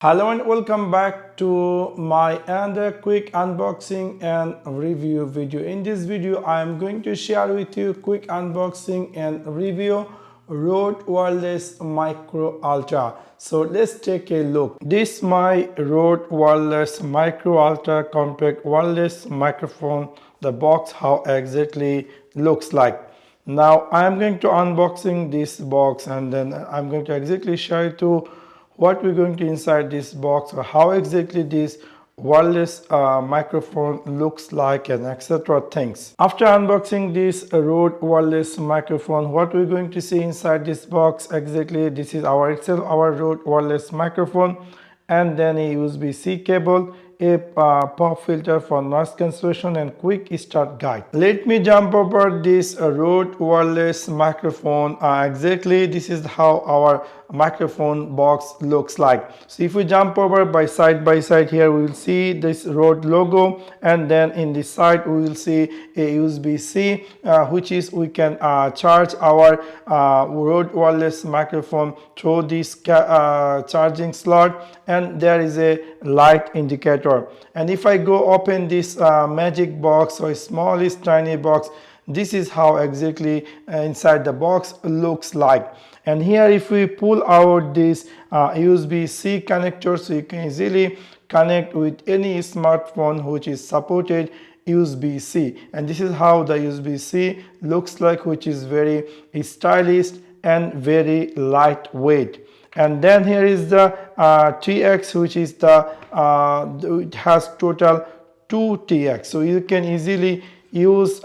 Hello and welcome back to my another quick unboxing and review video. In this video I am going to share with you quick unboxing and review Rode Wireless Micro Ultra. So let's take a look. This my Rode Wireless Micro Ultra compact wireless microphone. The box how exactly looks like. Now I am going to unboxing this box and then I'm going to exactly share it to what we're going to inside this box or how exactly this wireless microphone looks like and etc things. After unboxing this Rode wireless microphone, what we're going to see inside this box exactly, this is our Rode wireless microphone, and then a USB-C cable, a pop filter for noise cancellation, and quick start guide. Let me jump over this Rode wireless microphone. Exactly this is how our microphone box looks like. So if we jump over by side here, we will see this Rode logo, and then in the side we will see a USB-C which is we can charge our Rode wireless microphone through this charging slot, and there is a light indicator. And if I go open this magic box or smallest tiny box, this is how exactly inside the box looks like. And here if we pull out this USB-C connector, so you can easily connect with any smartphone which is supported USB-C, and this is how the USB-C looks like, which is very stylish and very lightweight. And then here is the TX, which is the it has total 2 TX, so you can easily use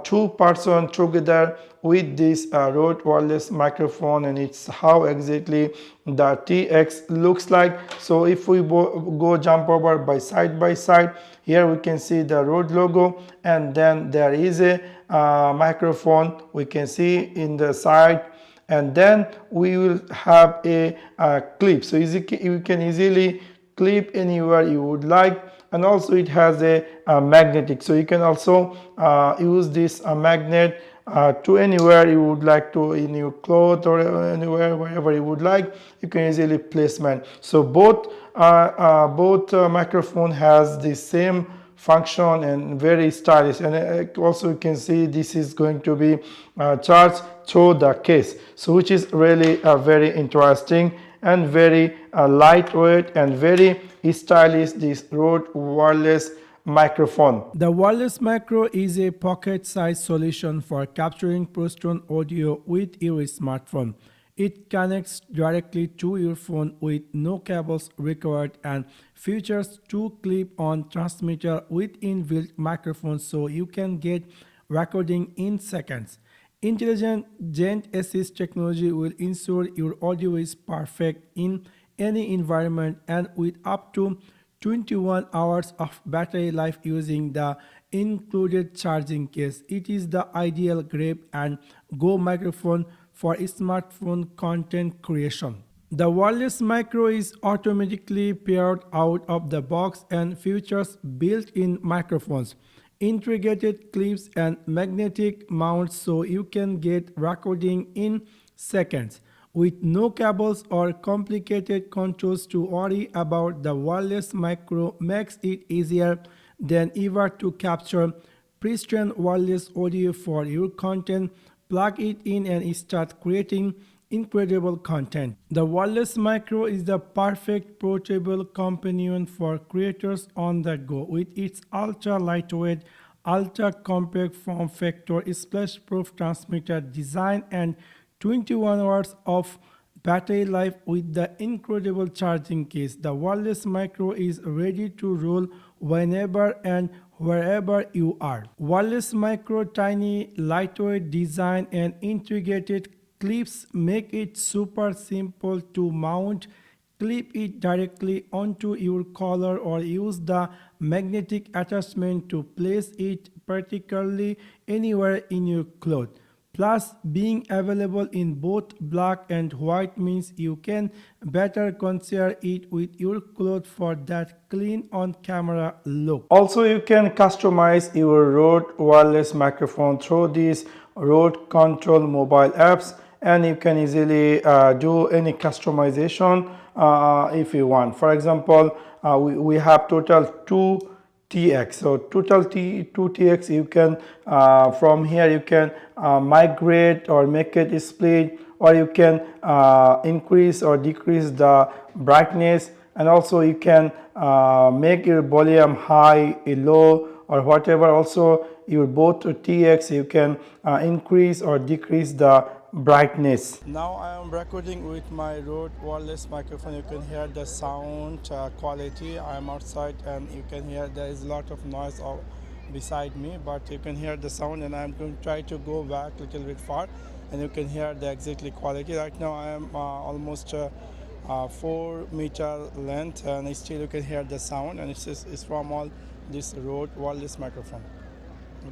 two person together with this Rode wireless microphone, and it's how exactly the TX looks like. So if we go jump over by side, here we can see the Rode logo, and then there is a microphone we can see in the side, and then we will have a clip, so you can easily clip anywhere you would like. And also it has a magnetic, so you can also use this magnet to anywhere you would like to, in your clothes or anywhere wherever you would like, you can easily placement. So both microphone has the same function and very stylish. And also you can see this is going to be charged through the case, so which is really very interesting and very lightweight and very stylish, this Rode wireless microphone. The wireless micro is a pocket-sized solution for capturing pristine audio with your smartphone. It connects directly to your phone with no cables required and features two clip-on transmitter with inbuilt microphones, so you can get recording in seconds. Intelligent GainAssist technology will ensure your audio is perfect in any environment, and with up to 21 hours of battery life using the included charging case. It is the ideal grab and go microphone for smartphone content creation. The wireless micro is automatically paired out of the box and features built-in microphones, integrated clips, and magnetic mounts, so you can get recording in seconds. With no cables or complicated controls to worry about, the wireless micro makes it easier than ever to capture pristine wireless audio for your content. Plug it in and start creating incredible content. The wireless micro is the perfect portable companion for creators on the go. With its ultra lightweight, ultra compact form factor, splash proof transmitter design, and 21 hours of battery life with the incredible charging case, the wireless micro is ready to roll whenever and wherever you are. Wireless micro tiny lightweight design and integrated clips make it super simple to mount. Clip it directly onto your collar or use the magnetic attachment to place it practically anywhere in your clothes. Plus, being available in both black and white means you can better conceal it with your clothes for that clean on camera look. Also, you can customize your Rode wireless microphone through these Rode Control mobile apps, and you can easily do any customization if you want. For example, we have total 2 TX. So total 2 TX, you can from here you can migrate or make it split, or you can increase or decrease the brightness, and also you can make your volume high, low, or whatever. Also your both TX, you can increase or decrease the brightness. Now I am recording with my Rode wireless microphone. You can hear the sound quality. I am outside and you can hear there is a lot of noise beside me, but you can hear the sound, and I'm going to try to go back a little bit far and you can hear the exactly quality. Right now I am almost 4 meter length, and still you can hear the sound, and it's from all this Rode wireless microphone.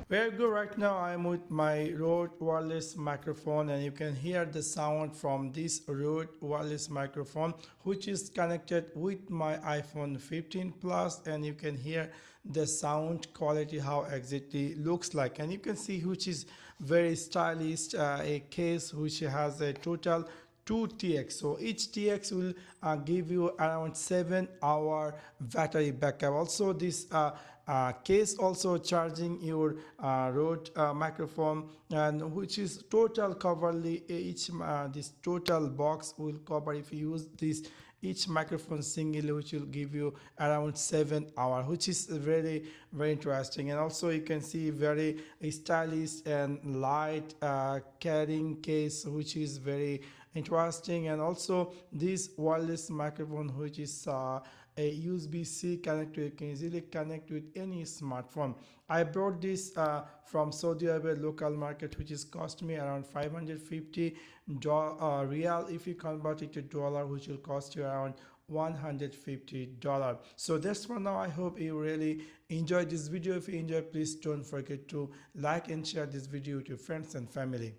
Very good. Right now I'm with my Rode wireless microphone, and you can hear the sound from this Rode wireless microphone, which is connected with my iPhone 15 Plus, and you can hear the sound quality how exactly looks like, and you can see which is very stylish, a case which has a total 2 TX. So each TX will give you around 7 hour battery backup. Also this case also charging your Rode microphone, and which is total coverly each this total box will cover, if you use this each microphone single, which will give you around 7 hours, which is very interesting. And also you can see very stylish and light carrying case, which is very interesting. And also this wireless microphone, which is a USB-C connector, you can easily connect with any smartphone. I brought this from Saudi Arabia local market, which is cost me around 550 real. If you convert it to dollar, which will cost you around $150. So that's for now. I hope you really enjoyed this video. If you enjoyed, please don't forget to like and share this video with your friends and family.